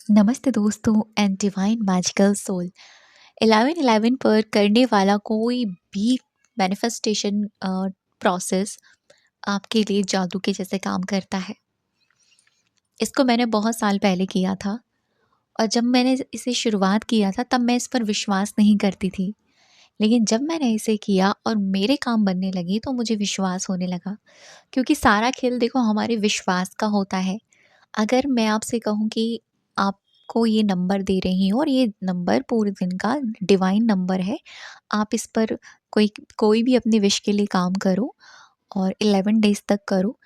नमस्ते दोस्तों and divine magical soul 1111 पर करने वाला कोई भी मैनिफेस्टेशन प्रोसेस आपके लिए जादू के जैसे काम करता है। इसको मैंने बहुत साल पहले किया था और जब मैंने इसे शुरुआत किया था तब मैं इस पर विश्वास नहीं करती थी। लेकिन जब मैंने इसे किया और मेरे काम बनने लगे तो मुझे विश्वास होने लगा, क्योंकि सारा खेल देखो हमारे विश्वास का होता है। अगर मैं आपसे कहूँ कि आपको ये नंबर दे रही हूँ और ये नंबर पूरे दिन का डिवाइन नंबर है, आप इस पर कोई कोई भी अपने विश के लिए काम करो और 11 डेज़ तक करो।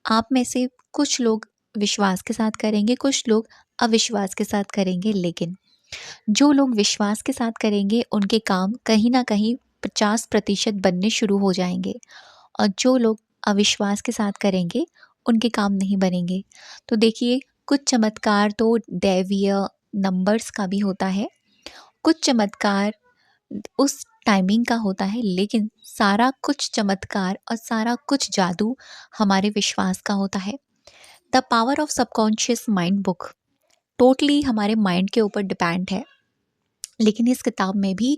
आप में से कुछ लोग विश्वास के साथ करेंगे, कुछ लोग अविश्वास के साथ करेंगे, लेकिन जो लोग विश्वास के साथ करेंगे उनके काम कहीं न कहीं 50% बनने शुरू हो जाएँगे और जो लोग अविश्वास के साथ करेंगे उनके काम नहीं बनेंगे। तो देखिए, कुछ चमत्कार तो दैवीय नंबर्स का भी होता है, कुछ चमत्कार उस टाइमिंग का होता है, लेकिन सारा कुछ चमत्कार और सारा कुछ जादू हमारे विश्वास का होता है। The power of subconscious mind book totally हमारे माइंड के ऊपर डिपेंड है। लेकिन इस किताब में भी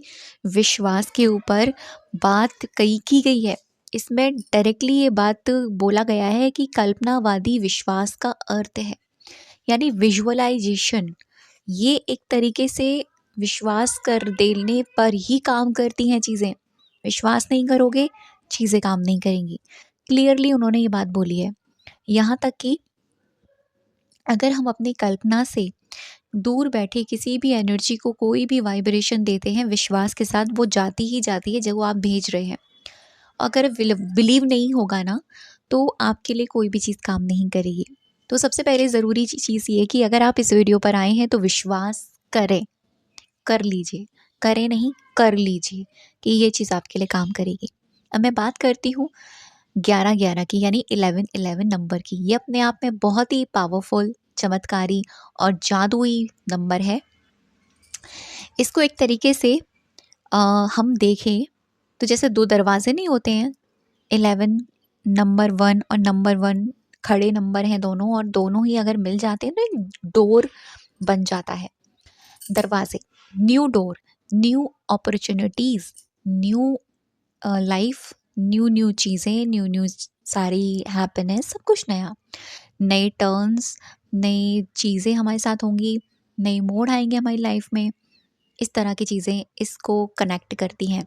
विश्वास के ऊपर बात कही की गई है। इसमें डायरेक्टली ये बात बोला गया है कि कल्पनावादी विश्वास का अर्थ है, यानी विजुअलाइजेशन। ये एक तरीके से विश्वास कर देने पर ही काम करती हैं चीज़ें। विश्वास नहीं करोगे, चीज़ें काम नहीं करेंगी। क्लियरली उन्होंने ये बात बोली है। यहाँ तक कि अगर हम अपनी कल्पना से दूर बैठे किसी भी एनर्जी को कोई भी वाइब्रेशन देते हैं विश्वास के साथ, वो जाती ही जाती है जो आप भेज रहे हैं। अगर बिलीव नहीं होगा ना, तो आपके लिए कोई भी चीज़ काम नहीं करेगी। तो सबसे पहले ज़रूरी चीज़ ये है कि अगर आप इस वीडियो पर आए हैं तो विश्वास करें, कर लीजिए। करें नहीं, कर लीजिए कि ये चीज़ आपके लिए काम करेगी। अब मैं बात करती हूँ 11-11 की, यानी 11-11 नंबर की। ये अपने आप में बहुत ही पावरफुल, चमत्कारी और जादुई नंबर है। इसको एक तरीके से अ, हम देखें तो जैसे 2 दरवाज़े नहीं होते हैं, 11 नंबर 1 और नंबर 1 खड़े नंबर हैं दोनों, और दोनों ही अगर मिल जाते हैं तो एक डोर बन जाता है। दरवाज़े, new door, new opportunities, new life, new चीज़ें, न्यू सारी हैप्पीनेस, सब कुछ नया। नए टर्न्स, नई चीज़ें हमारे साथ होंगी, नए मोड़ आएँगे हमारी लाइफ़ में। इस तरह की चीज़ें इसको कनेक्ट करती हैं।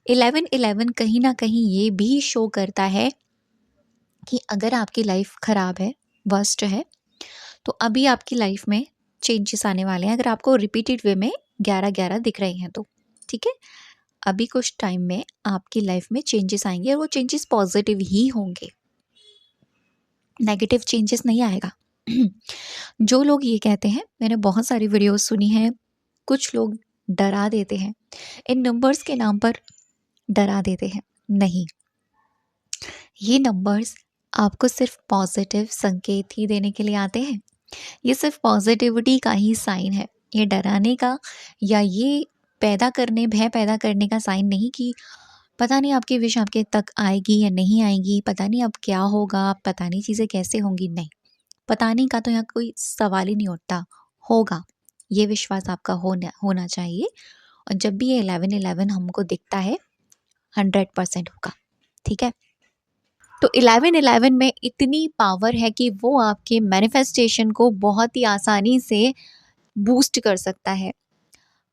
11-11 कहीं न कहीं ये भी शो करता है कि अगर आपकी लाइफ़ ख़राब है, वर्स्ट है, तो अभी आपकी लाइफ़ में चेंजेस आने वाले हैं। अगर आपको रिपीटेड वे में 11-11 दिख रहे हैं तो, ठीक है? अभी कुछ टाइम में आपकी लाइफ़ में चेंजेस आएँगे और वो चेंजेस पॉज़िटिव ही होंगे, नेगेटिव चेंजेस नहीं आएगा। जो लोग ये कहते हैं, मैंने बहुत सारी वीडियोज़ सुनी हैं, कुछ लोग डरा देते हैं, इन नंबर्स के नाम पर डरा देते हैं। नहीं, ये नंबर्स आपको सिर्फ पॉजिटिव संकेत ही देने के लिए आते हैं। ये सिर्फ पॉजिटिविटी का ही साइन है। ये डराने का या ये भय पैदा करने का साइन नहीं कि पता नहीं आपकी विश आपके तक आएगी या नहीं आएगी, पता नहीं अब क्या होगा, पता नहीं चीज़ें कैसे होंगी। नहीं, पता नहीं का तो यहाँ कोई सवाल ही नहीं उठता। होगा, ये विश्वास आपका होना होना चाहिए। और जब भी ये 11-11 हमको दिखता है, 100% होगा। ठीक है? तो 11-11 में इतनी पावर है कि वो आपके मैनिफेस्टेशन को बहुत ही आसानी से बूस्ट कर सकता है।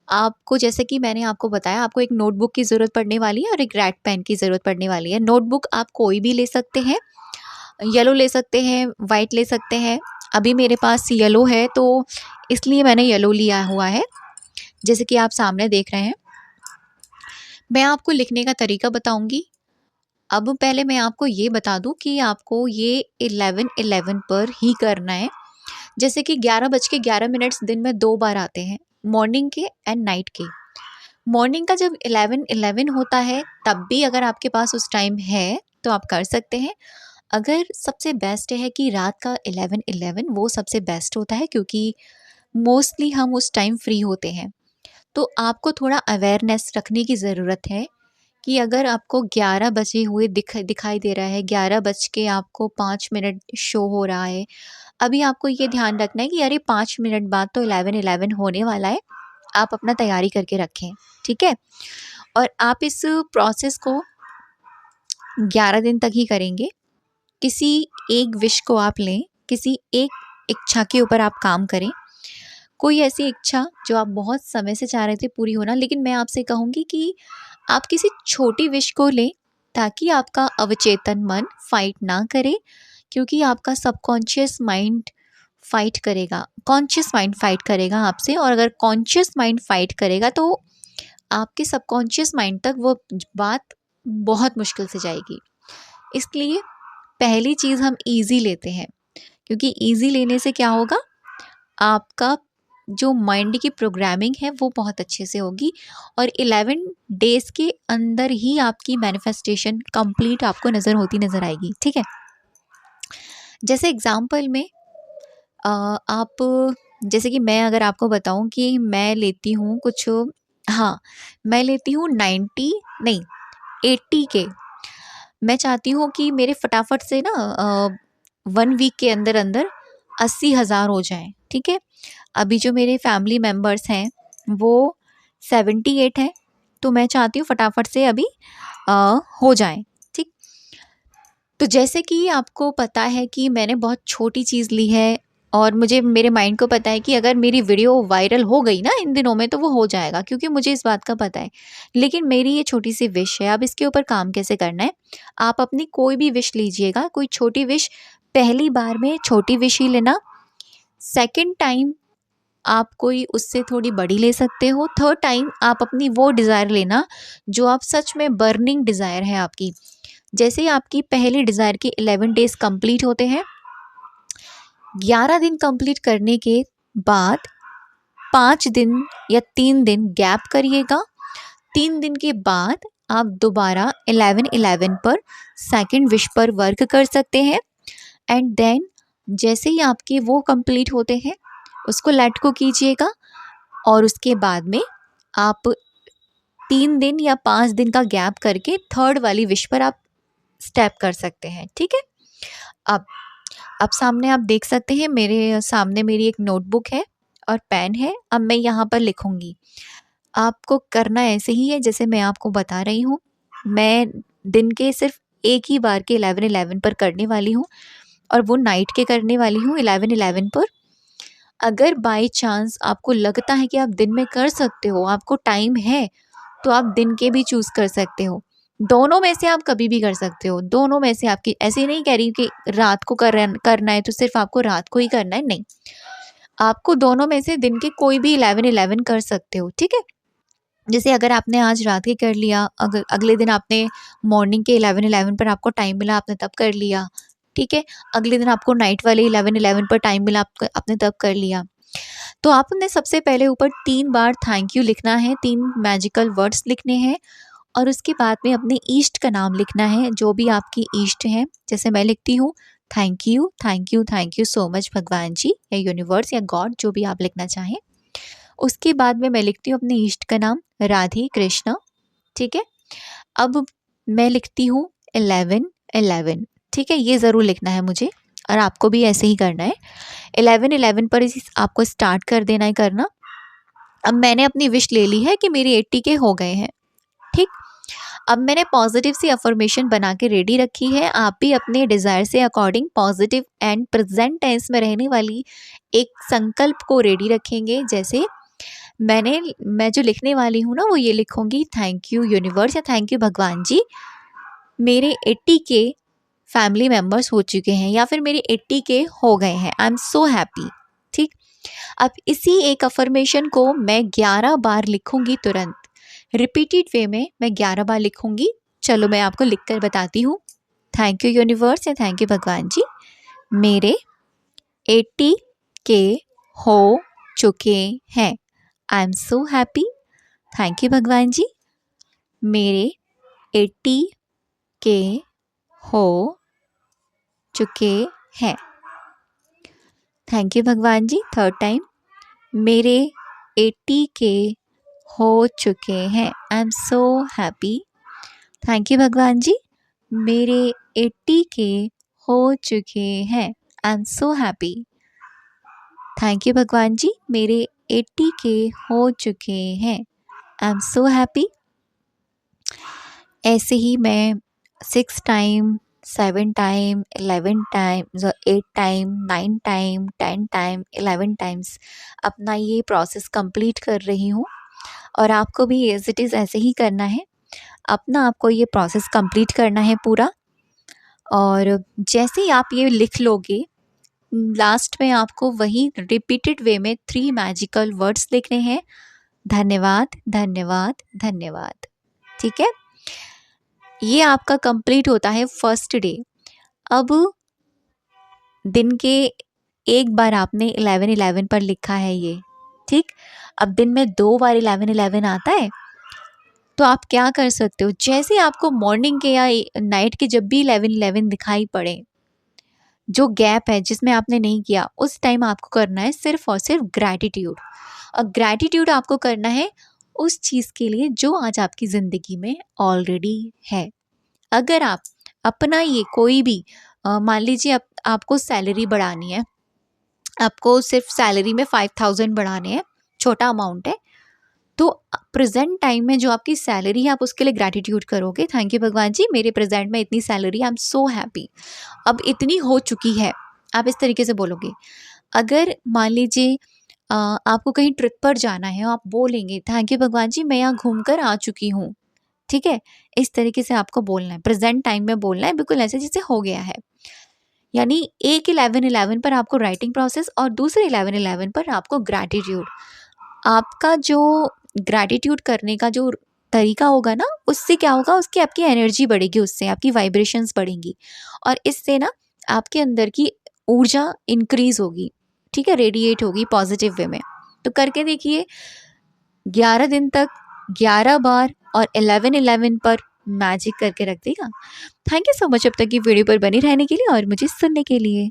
आपको, जैसे कि मैंने आपको बताया, आपको एक नोटबुक की ज़रूरत पड़ने वाली है और एक रेड पेन की ज़रूरत पड़ने वाली है। नोटबुक आप कोई भी ले सकते हैं, येलो ले सकते हैं, वाइट ले सकते हैं। अभी मेरे पास येलो है तो इसलिए मैंने येलो लिया हुआ है, जैसे कि आप सामने देख रहे हैं। मैं आपको लिखने का तरीका बताऊँगी। अब पहले मैं आपको ये बता दूं कि आपको ये 11-11 पर ही करना है। जैसे कि 11:11 दिन में 2 बार आते हैं, मॉर्निंग के एंड नाइट के। मॉर्निंग का जब 11-11 होता है तब भी अगर आपके पास उस टाइम है तो आप कर सकते हैं। अगर सबसे बेस्ट है कि रात का 11-11, वो सबसे बेस्ट होता है, क्योंकि मोस्टली हम उस टाइम फ्री होते हैं। तो आपको थोड़ा अवेयरनेस रखने की ज़रूरत है कि अगर आपको 11 बजे हुए दिखाई दे रहा है, 11 बज के आपको 5 मिनट शो हो रहा है, अभी आपको ये ध्यान रखना है कि अरे 5 मिनट बाद तो 11:11 होने वाला है, आप अपना तैयारी करके रखें, ठीक है? और आप इस प्रोसेस को 11 दिन तक ही करेंगे। किसी एक विश को आप लें, किसी एक इच्छा के ऊपर आप काम करें। कोई ऐसी इच्छा जो आप बहुत समय से चाह रहे थे पूरी होना, लेकिन मैं आपसे कहूँगी कि आप किसी छोटी विश को लें ताकि आपका अवचेतन मन फाइट ना करे, क्योंकि आपका सबकॉन्शियस माइंड फाइट करेगा, कॉन्शियस माइंड फाइट करेगा आपसे। और अगर कॉन्शियस माइंड फाइट करेगा तो आपके सबकॉन्शियस माइंड तक वो बात बहुत मुश्किल से जाएगी। इसलिए पहली चीज़ हम ईज़ी लेते हैं, क्योंकि ईज़ी लेने से क्या होगा, आपका जो माइंड की प्रोग्रामिंग है वो बहुत अच्छे से होगी और 11 डेज़ के अंदर ही आपकी मैनिफेस्टेशन कंप्लीट आपको नज़र आएगी, ठीक है? जैसे एग्ज़ाम्पल में आप, जैसे कि मैं अगर आपको बताऊं कि मैं लेती हूँ कुछ, हाँ, मैं लेती हूँ 90 नहीं 80 के। मैं चाहती हूँ कि मेरे फटाफट से ना 1 वीक के अंदर अंदर 80,000 हो जाएं, ठीक है? अभी जो मेरे फैमिली मेम्बर्स हैं वो 78 हैं, तो मैं चाहती हूँ फटाफट से अभी हो जाएं, ठीक? तो जैसे कि आपको पता है कि मैंने बहुत छोटी चीज़ ली है और मुझे, मेरे माइंड को पता है कि अगर मेरी वीडियो वायरल हो गई ना इन दिनों में तो वो हो जाएगा, क्योंकि मुझे इस बात का पता है। लेकिन मेरी ये छोटी सी विश है, अब इसके ऊपर काम कैसे करना है। आप अपनी कोई भी विश लीजिएगा, कोई छोटी विश, पहली बार में छोटी विश ही लेना, सेकेंड टाइम आप कोई उससे थोड़ी बड़ी ले सकते हो, थर्ड टाइम आप अपनी वो डिज़ायर लेना जो आप सच में बर्निंग डिज़ायर है आपकी। जैसे ही आपकी पहली डिज़ायर के 11 डेज़ कंप्लीट होते हैं, 11 दिन कंप्लीट करने के बाद 5 दिन या 3 दिन गैप करिएगा। 3 दिन के बाद आप दोबारा 11:11 पर सेकंड विश पर वर्क कर सकते हैं। एंड देन जैसे ही आपके वो कंप्लीट होते हैं उसको लेट को कीजिएगा और उसके बाद में आप 3 दिन या 5 दिन का गैप करके थर्ड वाली विश पर आप स्टेप कर सकते हैं, ठीक है? अब सामने आप देख सकते हैं, मेरे सामने मेरी एक नोटबुक है और पेन है। अब मैं यहाँ पर लिखूँगी। आपको करना ऐसे ही है जैसे मैं आपको बता रही हूँ। मैं दिन के सिर्फ एक ही बार के 11:11 पर करने वाली हूँ और वो नाइट के करने वाली हूँ 11:11 पर। अगर बाय चांस आपको लगता है कि आप दिन में कर सकते हो, आपको टाइम है, तो आप दिन के भी चूज़ कर सकते हो। दोनों में से आप कभी भी कर सकते हो। दोनों में से आपकी, ऐसे नहीं कह रही हूँ कि रात को करना है तो सिर्फ आपको रात को ही करना है, नहीं। आपको दोनों में से दिन के कोई भी 11:11 कर सकते हो, ठीक है? जैसे अगर आपने आज रात के कर लिया, अगर अगले दिन आपने मॉर्निंग के 11:11 पर आपको टाइम मिला, आपने तब कर लिया, ठीक है? अगले दिन आपको नाइट वाले 11:11 पर टाइम मिला, आपने तब कर लिया। तो आपने सबसे पहले ऊपर 3 बार थैंक यू लिखना है, 3 मैजिकल वर्ड्स लिखने हैं और उसके बाद में अपने ईष्ट का नाम लिखना है, जो भी आपकी ईष्ट हैं। जैसे मैं लिखती हूँ thank you, thank you, thank you so much भगवान जी या यूनिवर्स या गॉड, जो भी आप लिखना चाहें। उसके बाद में मैं लिखती हूँ अपने ईष्ट का नाम राधे कृष्णा, ठीक है? अब मैं लिखती हूँ 11:11, ठीक है? ये ज़रूर लिखना है मुझे और आपको भी ऐसे ही करना है। 11:11 पर इस आपको स्टार्ट कर देना है करना। अब मैंने अपनी विश ले ली है कि मेरी 80 के हो गए हैं, ठीक? अब मैंने पॉजिटिव सी अफर्मेशन बना के रेडी रखी है। आप भी अपने डिज़ायर से according positive and present tense में रहने वाली एक संकल्प को रेडी रखेंगे। जैसे मैं जो लिखने वाली हूँ ना वो ये लिखूँगी, थैंक यू यूनिवर्स या थैंक यू भगवान जी, मेरे 80 के फैमिली मेम्बर्स हो चुके हैं या फिर मेरे 80 के हो गए हैं, आई एम सो हैप्पी, ठीक? अब इसी एक अफर्मेशन को मैं 11 बार लिखूँगी तुरंत, रिपीटेड वे में मैं 11 बार लिखूँगी। चलो मैं आपको लिख कर बताती हूँ। थैंक यू यूनिवर्स या थैंक यू भगवान जी, मेरे 80 के हो चुके हैं, I am so happy. Thank you भगवान जी, मेरे 80 के हो चुके हैं। थैंक यू भगवान जी, थर्ड टाइम, मेरे 80 के हो चुके हैं, I am so happy. Thank you भगवान जी, मेरे 80 के हो चुके हैं, I am so happy. Thank you भगवान जी, मेरे 80 के हो चुके हैं। I am so happy. ऐसे ही मैं 6 time, 7 time, 11 time, 8 time, 9 time, 10 time, 11 times अपना ये प्रोसेस कंप्लीट कर रही हूँ, और आपको भी एज इट इज़ ऐसे ही करना है। अपना आपको ये प्रोसेस कंप्लीट करना है पूरा, और जैसे ही आप ये लिख लोगे, लास्ट में आपको वही रिपीटेड वे में 3 मैजिकल वर्ड्स लिखने हैं। धन्यवाद, धन्यवाद, धन्यवाद। ठीक है? ये आपका कंप्लीट होता है फर्स्ट डे। अब दिन के एक बार आपने 11-11 पर लिखा है ये, ठीक? अब दिन में 2 बार 11-11 आता है, तो आप क्या कर सकते हो, जैसे आपको मॉर्निंग के या नाइट के जब भी 11-11 दिखाई पड़े, जो गैप है जिसमें आपने नहीं किया, उस टाइम आपको करना है सिर्फ और सिर्फ ग्रैटिट्यूड। और ग्रैटिट्यूड आपको करना है उस चीज़ के लिए जो आज आपकी ज़िंदगी में ऑलरेडी है। अगर आप अपना ये कोई भी मान लीजिए आपको सैलरी बढ़ानी है, आपको सिर्फ सैलरी में 5000 बढ़ाने हैं, छोटा अमाउंट है, तो प्रेजेंट टाइम में जो आपकी सैलरी है आप उसके लिए ग्रैटिट्यूड करोगे। थैंक यू भगवान जी, मेरे प्रेजेंट में इतनी salary, I am so happy, अब इतनी हो चुकी है, आप इस तरीके से बोलोगे। अगर मान लीजिए आपको कहीं ट्रिप पर जाना है, आप बोलेंगे थैंक यू भगवान जी, मैं यहाँ घूम कर आ चुकी हूँ। ठीक है? इस तरीके से आपको बोलना है, प्रेजेंट टाइम में बोलना है, बिल्कुल ऐसे जैसे हो गया है। यानी एक 11-11 पर आपको राइटिंग प्रोसेस, और दूसरे 11-11 पर आपको ग्रैटिट्यूड। आपका जो ग्रैटिट्यूड करने का जो तरीका होगा ना, उससे क्या होगा, उसकी आपकी एनर्जी बढ़ेगी, उससे आपकी वाइब्रेशंस बढ़ेंगी, और इससे ना आपके अंदर की ऊर्जा इंक्रीज होगी। ठीक है? रेडिएट होगी पॉजिटिव वे में। तो करके देखिए 11 दिन तक, 11 बार, और 11-11 पर मैजिक करके रख देगा। थैंक यू सो मच अब तक की वीडियो पर बने रहने के लिए और मुझे सुनने के लिए।